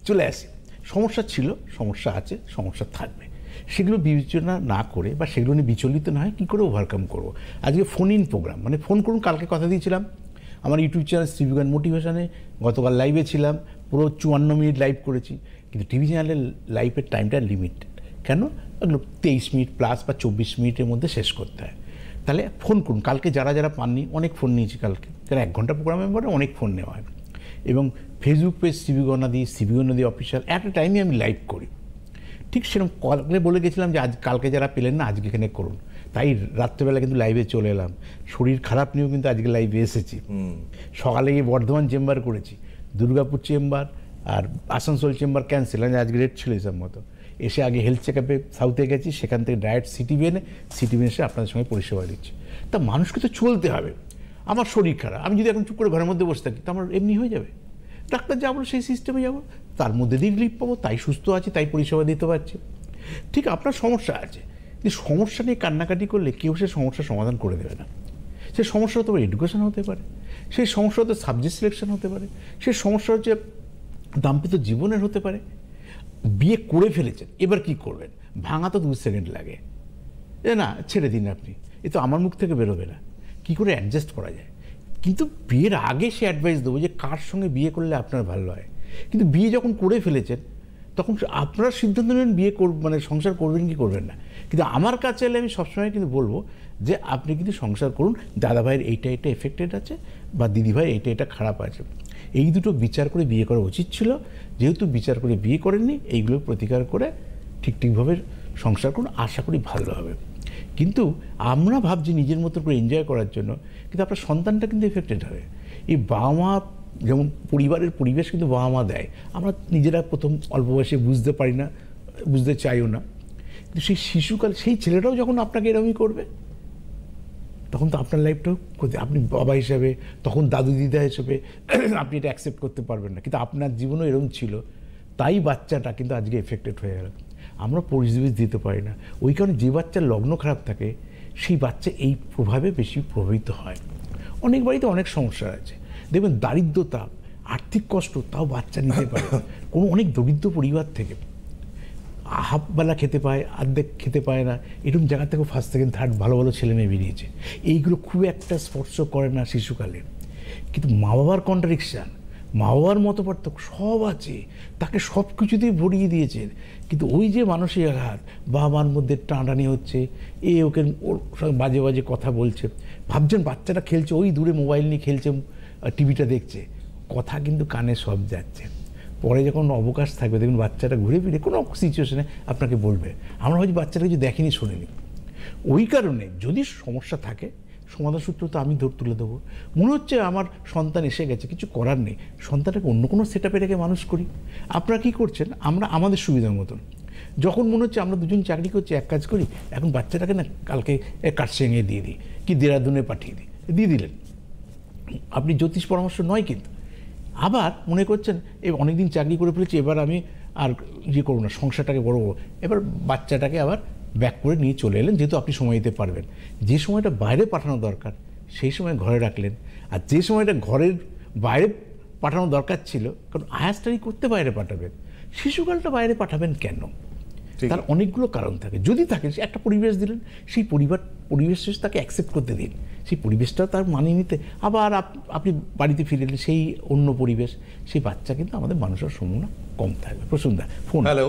চলে আসি, সমস্যা ছিল, সমস্যা আছে, সমস্যা থাকবে, সেগুলো বিবেচনা না করে বা সেগুলো নিয়ে বিচলিত না হয় কী করে ওভারকাম করবো। আজকে ফোন ইন প্রোগ্রাম, মানে ফোন করুন, কালকে কথা দিয়েছিলাম আমার ইউটিউব চ্যানেল শ্রীবিজ্ঞান মোটিভেশনে, গতকাল লাইভে ছিলাম, পুরো 54 মিনিট লাইভ করেছি, কিন্তু টিভি চ্যানেলের লাইভের টাইমটা লিমিটেড। কেন? এগুলো 23 মিনিট প্লাস বা 24 মিনিটের মধ্যে শেষ করতে হয়। তাহলে ফোন করুন, কালকে যারা যারা পাননি, অনেক ফোন নিয়েছি কালকে, কারণ 1 ঘন্টা প্রোগ্রামের পরে অনেক ফোন নেওয়া হয়। এবং ফেসবুক পেজ সিবিগণাদি অফিসিয়াল একটা টাইমে আমি লাইভ করি, ঠিক সেরকম কালকে বলে গেছিলাম যে কালকে যারা পেলেন না আজকে এখানে করুন, তাই রাত্রেবেলা কিন্তু লাইভে চলে এলাম, শরীর খারাপ নিয়েও কিন্তু আজকে লাইভে এসেছি। সকালে গিয়ে বর্ধমান চেম্বার করেছি, দুর্গাপুর চেম্বার আর আসানসোল চেম্বার ক্যান্সেল, আজকে রেট ছিল হিসাব মতো। এসে আগে হেলথ চেক আপে সাউথে গেছি, সেখান থেকে ডাইরেক্ট সিটিভিএনে এসে আপনাদের সঙ্গে পরিষেবা দিচ্ছি। তা মানুষকে তো চলতে হবে। আমার শরীর খারাপ, আমি যদি এখন চুপ করে ঘরের মধ্যে বসে থাকি তো আমার এমনি হয়ে যাবে, ডাক্তার যাবো সেই সিস্টেমে যাব, তার মধ্যে দিয়ে রিলিফ পাবো, তাই সুস্থ আছি, তাই পরিষেবা দিতে পারছি। ঠিক আপনার সমস্যা আছে, কিন্তু সমস্যা নিয়ে কান্নাকাটি করলে কেউ সে সমস্যার সমাধান করে দেবে না। সেই সমস্যা হতে পারে এডুকেশন হতে পারে, সেই সমস্যা হতে সাবজেক্ট সিলেকশন হতে পারে, সেই সমস্যা হচ্ছে দাম্পত্য জীবনের হতে পারে। বিয়ে করে ফেলেছেন, এবার কি করবেন? ভাঙা তো 2 সেকেন্ড লাগে, না ছেড়ে দিন আপনি, এ তো আমার মুখ থেকে বেরোবে না, কী করে অ্যাডজাস্ট করা যায়। কিন্তু বিয়ের আগে সে অ্যাডভাইস দেবো যে কার সঙ্গে বিয়ে করলে আপনার ভালো হয়। কিন্তু বিয়ে যখন করে ফেলেছেন তখন আপনার সিদ্ধান্ত নেবেন বিয়ে মানে সংসার করবেন কি করবেন না। কিন্তু আমার কাছে এলে আমি সবসময় কিন্তু বলবো যে আপনি কিন্তু সংসার করুন, দাদা ভাইয়ের এইটা এফেক্টেড আছে বা দিদি ভাই এটা খারাপ আছে, এই দুটো বিচার করে বিয়ে করা উচিত ছিল। যেহেতু বিচার করে বিয়ে করেননি, এইগুলো প্রতিকার করে ঠিকভাবে সংসার করুন, আশা করি ভালো হবে। কিন্তু আমরা ভাবছি নিজের মতো করে এনজয় করার জন্য, কিন্তু আপনার সন্তানটা কিন্তু এফেক্টেড হবে। এই বাবা মা যেমন পরিবারের পরিবেশ কিন্তু বাবা মা দেয়, আমরা নিজেরা প্রথম অল্প বয়সে বুঝতে পারি না, বুঝতে চাইও না, কিন্তু সেই শিশুকাল সেই ছেলেটাও যখন আপনাকে এরকমই করবে তখন তো আপনার লাইফটাও আপনি বাবা হিসাবে, তখন দাদু দিদা হিসেবে আপনি এটা অ্যাকসেপ্ট করতে পারবেন না, কিন্তু আপনার জীবনও এরকম ছিল, তাই বাচ্চাটা কিন্তু আজকে এফেক্টেড হয়ে গেল। আমরা পরিবেশ দিতে পারি না, ওই কারণে যে বাচ্চার লগ্ন খারাপ থাকে সেই বাচ্চা এই প্রভাবে বেশি প্রভাবিত হয়। অনেক বাড়িতে অনেক সমস্যা আছে, দেখবেন দারিদ্রতা, আর্থিক কষ্ট, তাও বাচ্চা নিতে পারে কোনো অনেক দরিদ্র পরিবার থেকে, হাফবেলা খেতে পায়, অর্ধেক খেতে পায় না, এরকম জায়গা থেকে ফার্স্ট সেকেন্ড থার্ড ভালো ভালো ছেলে মেয়ে বেরিয়েছে। এইগুলো খুব একটা স্পর্শ করে না শিশুকালে, কিন্তু মা বাবার কন্ট্রাডিকশান, মা বাবার মত পার্থক্য সব আছে, তাকে সব কিছুতেই ভরিয়ে দিয়েছেন, কিন্তু ওই যে মানসিক আঘাত, বাবার মধ্যে টানাটানি হচ্ছে, ওকে ওর সঙ্গে বাজে বাজে কথা বলছে, ভাবছেন বাচ্চাটা খেলছে, ওই দূরে মোবাইল নিয়ে খেলছে, টিভিটা দেখছে, কথা কিন্তু কানে সব যাচ্ছে। পরে যখন অবকাশ থাকবে দেখুন বাচ্চাটা ঘুরে ফিরে কোনো সিচুয়েশনে আপনাকে বলবে, আমরা হয়তো বাচ্চাটা কিছু দেখিনি শুনিনি। ওই কারণে যদি সমস্যা থাকে সমাধান সূত্র তো আমি তুলে দেবো। মনে হচ্ছে আমার সন্তান এসে গেছে, কিছু করার নেই, সন্তানটাকে অন্য কোনো সেট আপে রেখে মানুষ করি। আপনারা কী করছেন? আমরা আমাদের সুবিধার মতন, যখন মনে হচ্ছে আমরা দুজন চাকরি করছি, এক কাজ করি, এখন বাচ্চাটাকে না কালকে কাটসেঙে দিয়ে দিই, কি দেরাদুনে পাঠিয়ে দিয়ে দিলেন। আপনি জ্যোতিষ পরামর্শ নয়, কিন্তু আবার মনে করছেন অনেকদিন চাকরি করে ফেলেছি, এবার আমি আর করবো না, সংসারটাকে বড় করবো, এবার বাচ্চাটাকে আবার ব্যাক করে নিয়ে চলে এলেন, যেহেতু আপনি সময় দিতে পারবেন। যে সময়টা বাইরে পাঠানো দরকার সেই সময় ঘরে রাখলেন, আর যে সময়টা ঘরের বাইরে পাঠানো দরকার ছিল, কারণ হায়ার স্টাডি করতে বাইরে পাঠাবেন, শিশুকালটা বাইরে পাঠাবেন কেন? তার অনেকগুলো কারণ থাকে। যদি থাকে একটা পরিবেশ দিলেন, সেই পরিবেশ তাকে অ্যাকসেপ্ট করতে দিন, সেই পরিবেশটা তার মানিয়ে নিতে, আবার আপনি বাড়িতে ফিরে এলেন সেই অন্য পরিবেশ, সেই বাচ্চা কিন্তু আমাদের মানুষের সম্ভাবনা কম থাকবে। প্রসূনদা ফোন। হ্যালো।